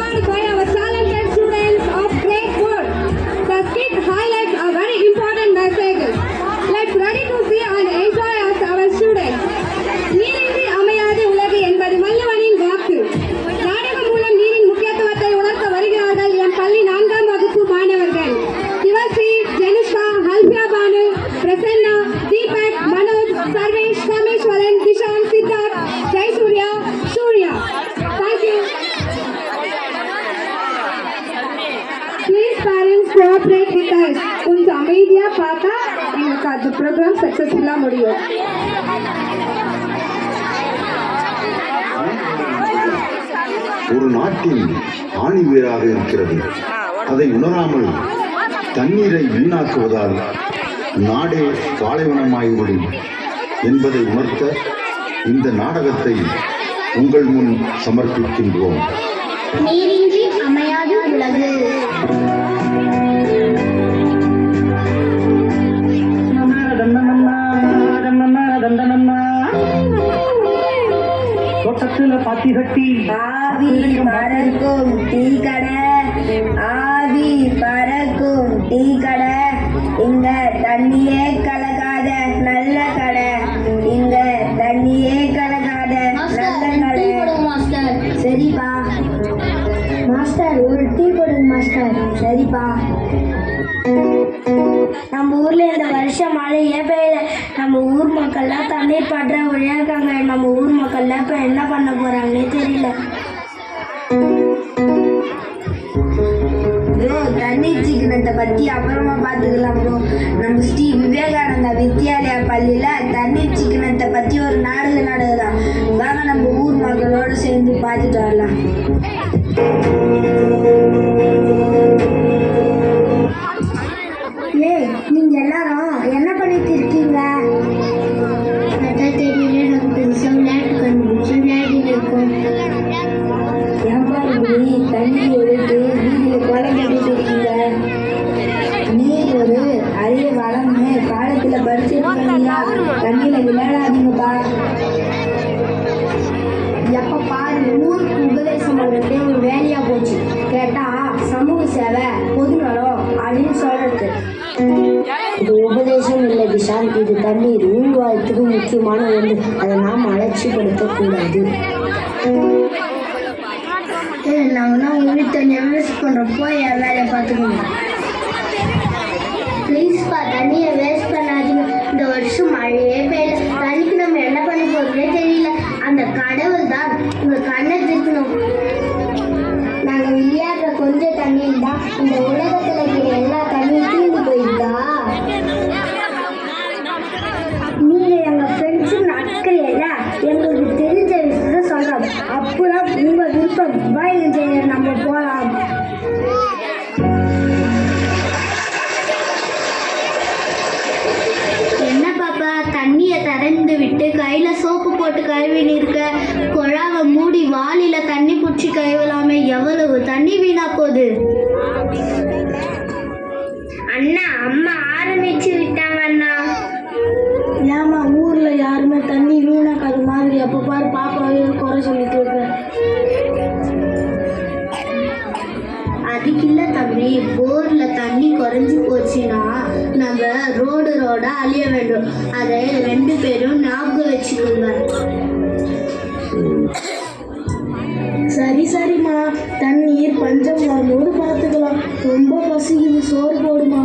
performed by our talented students of grade 4. The skit highlights a very important messages. Let's ready to see and enjoy as our students. நீரின்றி அமையாது உலகு என்பது வள்ளுவனின் வாக்கு. நாடகம் மூலம் நீரின் முக்கியத்துவத்தை உணர்த்த வருகிறார்கள் எம் பள்ளி 4ஆம் வகுப்பு மாணவர்கள். Sivasri, Jenisha, ஹல்பியா Banu, Prasanna, Deepak, Manoj, Sarvesh, சமேஸ்வரன், Kisan, Siddharth, Jayasuriya, Surya. Thank you. Please parents cooperate with us. கொஞ்சம் அமைதியா பார்த்தா எங்களுக்கு அந்த ப்ரோக்ராம் சக்சஸ்ஃபுல்லா முடியும். ஒரு நாட்டின் ஆணி வேராக இருக்கிறது. அதை உணராமல் தண்ணீரை வீணாக்குவதால் நாடே பாலைவனமாகிவிடும் என்பதை உணர்த்த இந்த நாடகத்தை உங்கள் முன் சமர்ப்பிக்கின்றோம். நீரின்றி அமையாது உலகு. தோட்டத்துல பாத்தி கட்டி ஆவி பறக்கும் டீ கடை, ஆவி பறக்கும் டீ கடை, இங்க தண்ணியே கலக்காத நல்ல கடை, இங்க தண்ணியே கலக்காத நல்ல கடை. சரிப்பா மாஸ்டர், ஒரு டீ கொடுங்க மாஸ்டர். சரிப்பா. நம்ம ஊர்ல இந்த வருஷம் மழையே பெய்யல. நம்ம ஊர் மக்கள்லாம் தண்ணீர் பற்ற வழியா இருக்காங்க. நம்ம ஊர் மக்கள்லாம் இப்ப என்ன பண்ண போறாங்கன்னே தெரியல. ப்ரோ, தண்ணீர் சிக்கனத்தை பத்தி அப்புறமா பாத்துக்கலாம் ப்ரோ. நம்ம ஸ்ரீ விவேகானந்தா வித்யாலயா பள்ளியில தண்ணீர் சிக்கனத்தை பத்தி ஒரு நாடகம் நடக்குதான். வாங்க நம்ம ஊர் மக்களோட சேர்ந்து பார்த்துட்டு வரலாம். நீங்க எல்லாரும் என்ன பண்ணிட்டு இருக்கீங்க? தெரியல, நம்ம பெருசா விளையாட்டு கண்டுபிடிச்சு விளையாடிட்டு இருக்கோம். தண்ணி எடுத்து வீதியில குளம் கட்டிட்டு இருக்கீங்க. நீர் ஒரு அரிய வளம்னு காலத்துல படிச்சிருக்கீங்களா? தண்ணியில விளையாடாதீங்கப்பா. எப்ப பாரு ஊருக்கு உபதேசம் பண்றதே ஒரு வேலையா போச்சு. கேட்டா சமூக சேவை, பொதுநலம் அப்படின்னு சொல்றது. இது உபதேசம் இல்லை கிஷான், இது தண்ணீர் உள்வாழ்த்துக்கு முக்கியமான ஒன்று. அதை நாம் அலட்சிப்படுத்தக்கூடாது. நாங்கன்னா உங்க வீட்டு தண்ணியை வேஸ்ட் பண்றப்போ என் வேலையை பார்த்துக்கோங்க. ப்ளீஸ்ப்பா, தண்ணியை வேஸ்ட் பண்ணாதீங்க. இந்த வருஷம் மழையே பெய்யல. தண்ணிக்கு நம்ம என்ன பண்ண போறோம்னே தெரியல. அந்த கடவுள் தான் உங்க கண்ணை திருக்கணும். நாங்க விளையாடுற கொஞ்சம் தண்ணியில் தான் இந்த உலகத்துல இருக்கிற எல்லா தண்ணியும் தீர்ந்து போயிருந்தா. நீங்க எங்க ஃப்ரெண்ட்ஸு நட்கலையில எங்களுக்கு தெரிஞ்ச விஷயத்த சொல்றோம். அப்புறம் உங்க விருப்பம் நம்ம போலாம். என்ன பாப்பா, தண்ணியை திறந்து விட்டு கையில சோப்பு போட்டு கழுவின்னு இருக்க? குழாவை மூடி வாளியில தண்ணி பிடிச்சி கழுவலாமே. எவ்வளவு தண்ணி வீணா போகுது. அண்ணா, அம்மா ஆரம்பிச்சு விட்டாங்க அண்ணா. ஏமா ஊர்ல யாருமே தண்ணி வீணாக்காத மாதிரி அப்ப பாரு பாப்பாவே குறை சொல்லிட்டு இருக்க. அதுக்கு இல்ல தம்பி, போர்ல தண்ணி குறைஞ்சு போச்சுன்னா நம்ம ரோடா அழிய வேண்டும். அதை 2 பேரும் ஞாபகம் வச்சுக்கோங்க. சரிம்மா, தண்ணீர் பஞ்சம் வரும்போது பார்த்துக்கலாம். ரொம்ப பசிக்குது, சோறு போடுமா.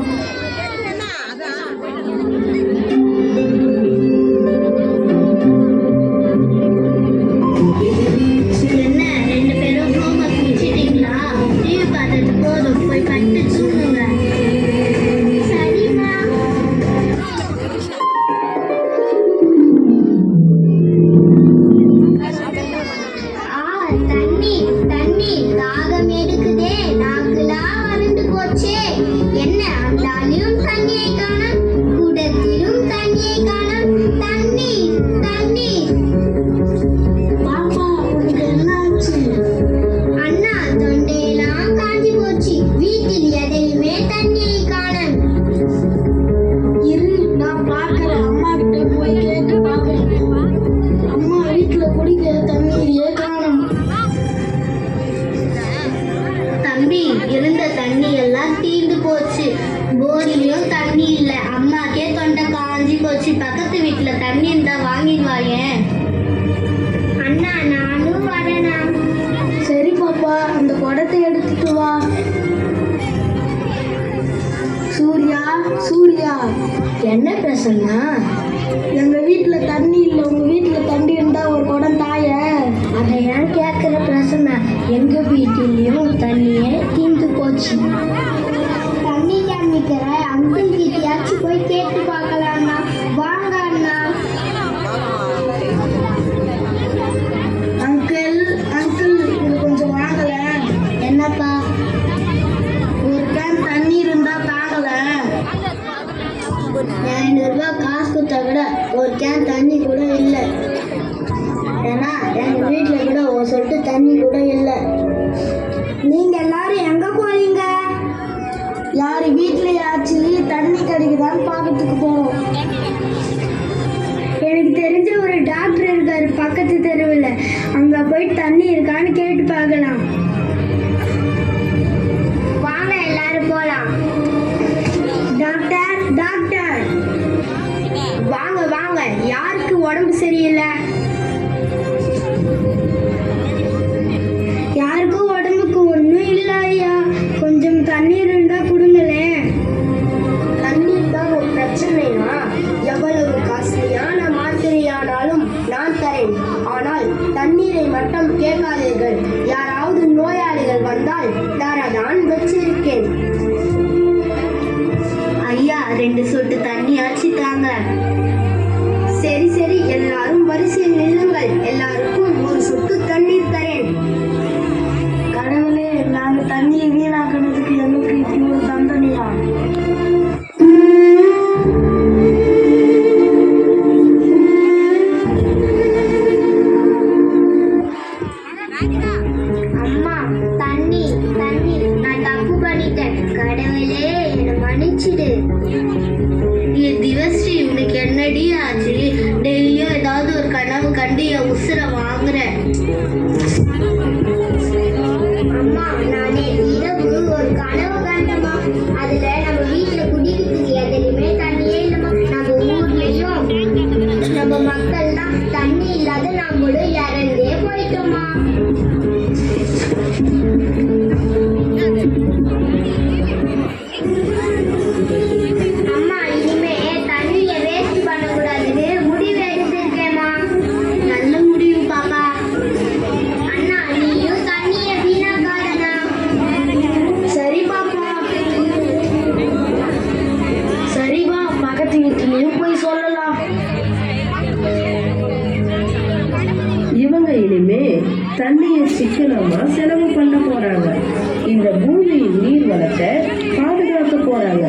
குடத்தை எடுத்துட்டு வா. சூர்யா, சூர்யா, என்ன பிரசன்னா? எங்க வீட்டுல தண்ணி இல்லை, உங்க வீட்டுல தண்ணி இருந்தா ஒரு குடம் தாய. அதை ஏன் கேட்கிற பிரசன்னா? எங்க வீட்டிலையும் தண்ணியே தீர்ந்து போச்சு. தண்ணி காமிக்கிற அங்கிள் கிட்டயாச்சும் போய் கேட்டு பார்க்கலாம்னா. வாங்க அண்ணா. அங்கிள், அங்கிள், இது கொஞ்சம் வாங்கல. என்னப்பா? ஒரு கேன் தண்ணி இருந்தா தாங்கல. 500 ரூபாய் காசு கொடுத்தா கூட ஒரு கேன் தண்ணி கூட இல்லை. ஏன்னா எங்க வீட்டுல கூட ஒரு சொட்டு தண்ணி கூட இல்லை. நீங்க எல்லாரும் எங்க போறீங்க? யாரு வீட்லயாச்சும் தண்ணி கிடைக்குதான்னு பார்க்கறதுக்கு போறோம். எனக்கு தெரிஞ்ச ஒரு டாக்டர் இருக்காரு பக்கத்து தெருவில். அங்க போய் தண்ணி இருக்கான்னு கேட்டு பார்க்கலாம். வாங்க எல்லாரும் போலாம். டாக்டர், டாக்டர், வாங்க வாங்க. யாருக்கு உடம்பு சரியில்லை? யாருக்கும் உடம்புக்கு ஒன்றும் இல்லை ஐயா. கொஞ்சம் தண்ணீர் இருந்தா கொடுங்களேன். தண்ணீர் தான் ஒரு பிரச்சனைனா எவ்வளவு காஸ்ட்லியான மாத்திரையானாலும் நான் தரேன். ஆனால் தண்ணீரை மட்டும் கேட்காதீர்கள். யாராவது நோயாளிகள் வந்தால் தரதான் வச்சிருக்கேன். ஐயா 2 சொட்டு தண்ணி ஆச்சு தாங்க. சரி சரி, எல்லாரும் வரிசையில் நில்லுங்கள். எல்லாருக்கும் ஒரு சொட்டு தண்ணீர் தரேன். கடவுளே, நாங்க தண்ணியை வீணாக்குனதுக்கு எங்களுக்கு இப்படி ஒரு தண்டனையா? அம்மா, தண்ணி தண்ணி, நான் தப்பு பண்ணிட்டேன். கடவுளே, என்னை மன்னிச்சிடு. திவஸ்ரீ, உனக்கு என்னடி ஆச்சு? டெய்லியும் ஏதாவது ஒரு கனவு கண்டு என் உசுரை வாங்குற. அம்மா, நானே இரவு ஒரு கனவு கண்டமா. அதுல நம்ம வீட்டுல குடிக்கிறதுக்கு எதுலையுமே தண்ணியே இல்லைம்மா. நம்ம ஊர்லயும் நம்ம மக்கள் தான் தண்ணி இல்லாத நம்மளும் இறந்தே போயிட்டோமா. அம்மா, இனிமே தண்ணியை வேஸ்ட் பண்ணக்கூடாதுன்னு முடிவு எடுத்திருக்கேம்மா. நல்ல முடிவு பாப்பா. அண்ணா, நீயும் தண்ணியை வீணாக்காதண்ணா. சரி பாப்பா. சரிவா, பக்கத்து வீட்டுலயும் போய் சொல்லலாம். இவங்க இனிமே தண்ணியை சிக்கனமா செலவு பண்ண போறாங்க. இந்த பூமியின் நீர் வளத்தை பாதுகாக்க போறாங்க.